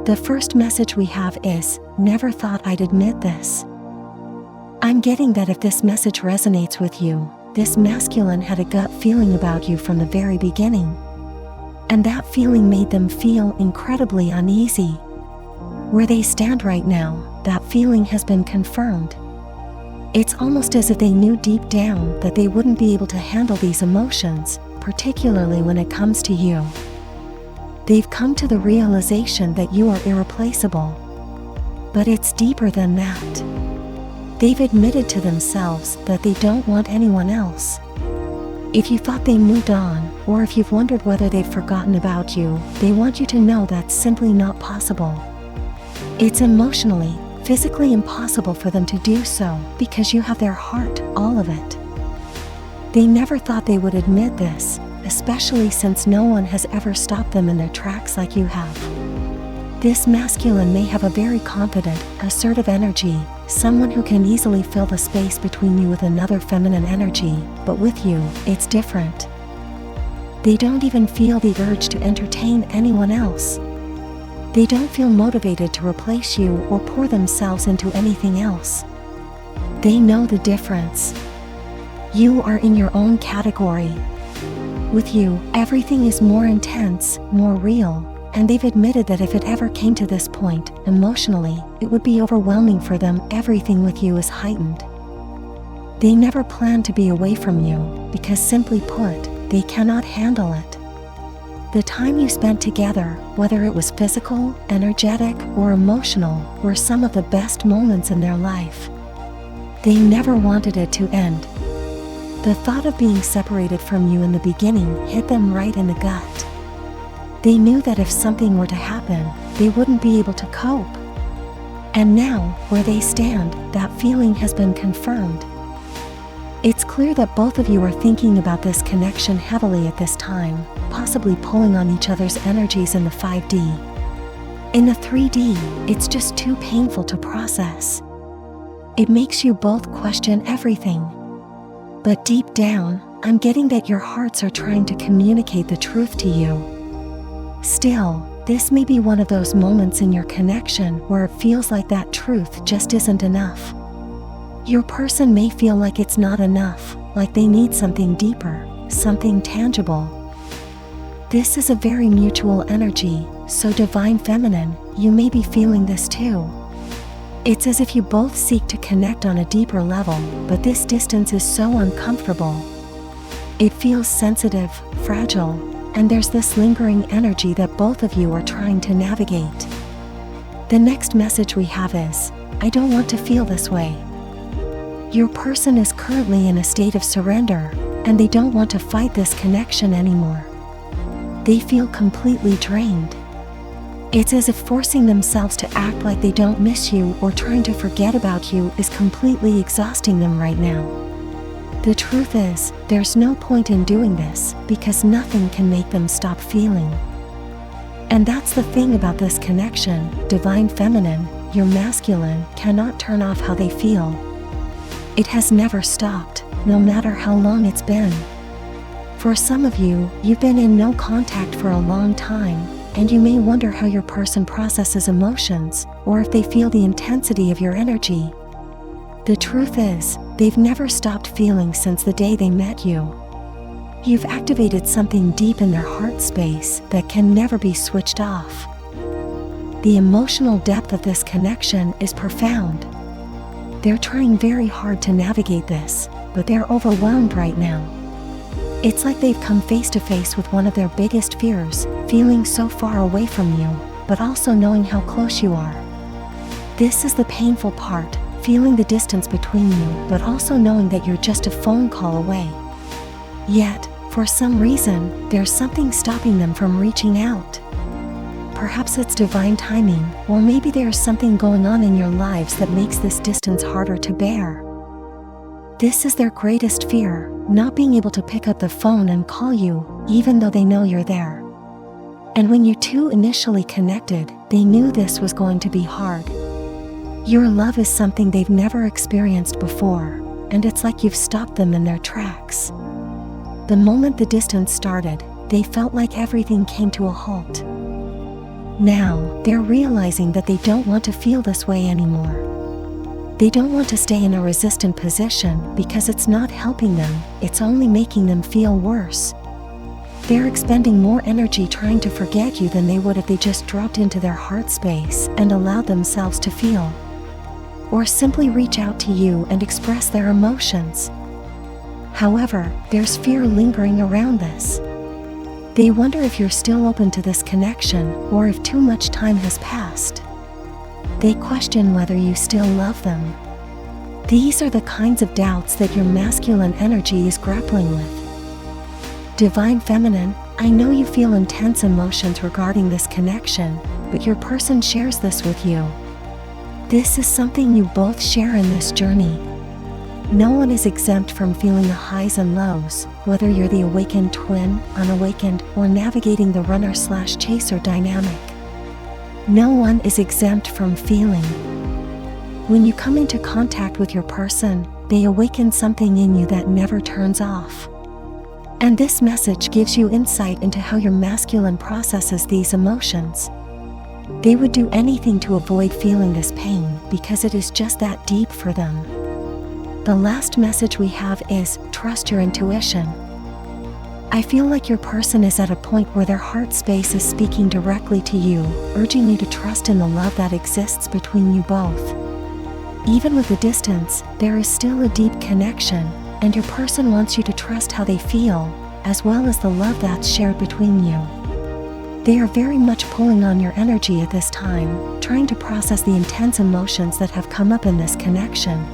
The first message we have is, never thought I'd admit this. I'm getting that if this message resonates with you, this masculine had a gut feeling about you from the very beginning. And that feeling made them feel incredibly uneasy. Where they stand right now, that feeling has been confirmed. It's almost as if they knew deep down that they wouldn't be able to handle these emotions, particularly when it comes to you. They've come to the realization that you are irreplaceable. But it's deeper than that. They've admitted to themselves that they don't want anyone else. If you thought they moved on, or if you've wondered whether they've forgotten about you, they want you to know that's simply not possible. It's emotionally, physically impossible for them to do so because you have their heart, all of it. They never thought they would admit this, especially since no one has ever stopped them in their tracks like you have. This masculine may have a very confident, assertive energy, someone who can easily fill the space between you with another feminine energy, but with you, it's different. They don't even feel the urge to entertain anyone else. They don't feel motivated to replace you or pour themselves into anything else. They know the difference. You are in your own category. With you, everything is more intense, more real, and they've admitted that if it ever came to this point, emotionally, it would be overwhelming for them. Everything with you is heightened. They never plan to be away from you, because simply put, they cannot handle it. The time you spent together, whether it was physical, energetic, or emotional, were some of the best moments in their life. They never wanted it to end. The thought of being separated from you in the beginning hit them right in the gut. They knew that if something were to happen, they wouldn't be able to cope. And now, where they stand, that feeling has been confirmed. It's clear that both of you are thinking about this connection heavily at this time, possibly pulling on each other's energies in the 5D. In the 3D, it's just too painful to process. It makes you both question everything. But deep down, I'm getting that your hearts are trying to communicate the truth to you. Still, this may be one of those moments in your connection where it feels like that truth just isn't enough. Your person may feel like it's not enough, like they need something deeper, something tangible. This is a very mutual energy, so Divine Feminine, you may be feeling this too. It's as if you both seek to connect on a deeper level, but this distance is so uncomfortable. It feels sensitive, fragile, and there's this lingering energy that both of you are trying to navigate. The next message we have is, I don't want to feel this way. Your person is currently in a state of surrender, and they don't want to fight this connection anymore. They feel completely drained. It's as if forcing themselves to act like they don't miss you or trying to forget about you is completely exhausting them right now. The truth is, there's no point in doing this, because nothing can make them stop feeling. And that's the thing about this connection, Divine Feminine, your masculine cannot turn off how they feel. It has never stopped, no matter how long it's been. For some of you, you've been in no contact for a long time, and you may wonder how your person processes emotions, or if they feel the intensity of your energy. The truth is, they've never stopped feeling since the day they met you. You've activated something deep in their heart space that can never be switched off. The emotional depth of this connection is profound. They're trying very hard to navigate this, but they're overwhelmed right now. It's like they've come face to face with one of their biggest fears, feeling so far away from you, but also knowing how close you are. This is the painful part, feeling the distance between you, but also knowing that you're just a phone call away. Yet, for some reason, there's something stopping them from reaching out. Perhaps it's divine timing, or maybe there's something going on in your lives that makes this distance harder to bear. This is their greatest fear, not being able to pick up the phone and call you, even though they know you're there. And when you two initially connected, they knew this was going to be hard. Your love is something they've never experienced before, and it's like you've stopped them in their tracks. The moment the distance started, they felt like everything came to a halt. Now, they're realizing that they don't want to feel this way anymore. They don't want to stay in a resistant position because it's not helping them, it's only making them feel worse. They're expending more energy trying to forget you than they would if they just dropped into their heart space and allowed themselves to feel. Or simply reach out to you and express their emotions. However, there's fear lingering around this. They wonder if you're still open to this connection or if too much time has passed. They question whether you still love them. These are the kinds of doubts that your masculine energy is grappling with. Divine Feminine, I know you feel intense emotions regarding this connection, but your person shares this with you. This is something you both share in this journey. No one is exempt from feeling the highs and lows, whether you're the awakened twin, unawakened, or navigating the runner/chaser dynamic. No one is exempt from feeling. When you come into contact with your person, they awaken something in you that never turns off. And this message gives you insight into how your masculine processes these emotions. They would do anything to avoid feeling this pain because it is just that deep for them. The last message we have is, trust your intuition. I feel like your person is at a point where their heart space is speaking directly to you, urging you to trust in the love that exists between you both. Even with the distance, there is still a deep connection, and your person wants you to trust how they feel, as well as the love that's shared between you. They are very much pulling on your energy at this time, trying to process the intense emotions that have come up in this connection.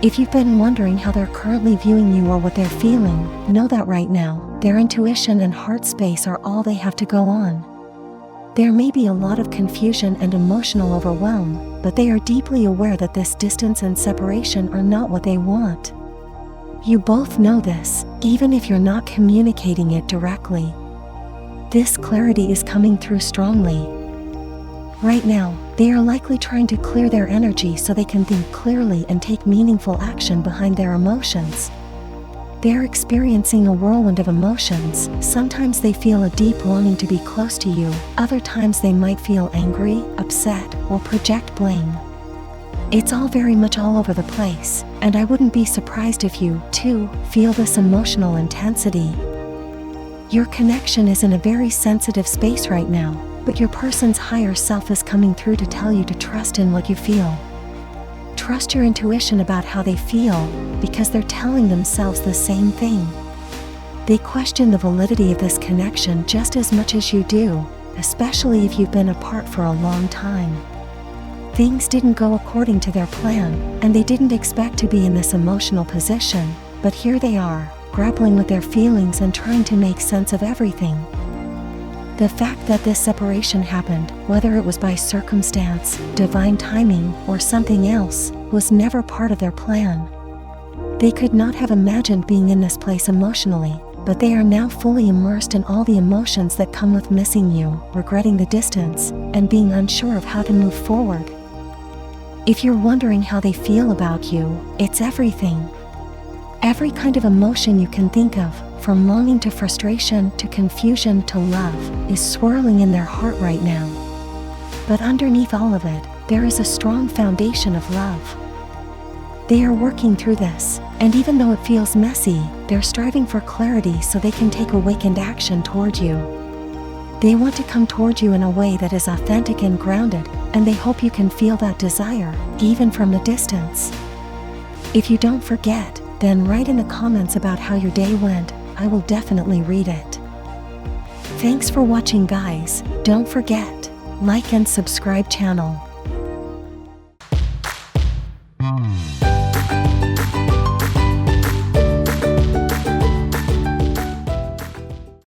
If you've been wondering how they're currently viewing you or what they're feeling, know that right now, their intuition and heart space are all they have to go on. There may be a lot of confusion and emotional overwhelm, but they are deeply aware that this distance and separation are not what they want. You both know this, even if you're not communicating it directly. This clarity is coming through strongly. Right now, they are likely trying to clear their energy so they can think clearly and take meaningful action behind their emotions. They're experiencing a whirlwind of emotions. Sometimes they feel a deep longing to be close to you, other times they might feel angry, upset, or project blame. It's all very much all over the place, and I wouldn't be surprised if you, too, feel this emotional intensity. Your connection is in a very sensitive space right now, but your person's higher self is coming through to tell you to trust in what you feel. Trust your intuition about how they feel, because they're telling themselves the same thing. They question the validity of this connection just as much as you do, especially if you've been apart for a long time. Things didn't go according to their plan, and they didn't expect to be in this emotional position, but here they are, grappling with their feelings and trying to make sense of everything. The fact that this separation happened, whether it was by circumstance, divine timing, or something else, was never part of their plan. They could not have imagined being in this place emotionally, but they are now fully immersed in all the emotions that come with missing you, regretting the distance, and being unsure of how to move forward. If you're wondering how they feel about you, it's everything. Every kind of emotion you can think of, from longing to frustration to confusion to love, is swirling in their heart right now. But underneath all of it, there is a strong foundation of love. They are working through this, and even though it feels messy, they're striving for clarity so they can take awakened action toward you. They want to come toward you in a way that is authentic and grounded, and they hope you can feel that desire, even from a distance. If you don't forget, then write in the comments about how your day went. I will definitely read it. Thanks for watching, guys. Don't forget, like and subscribe channel.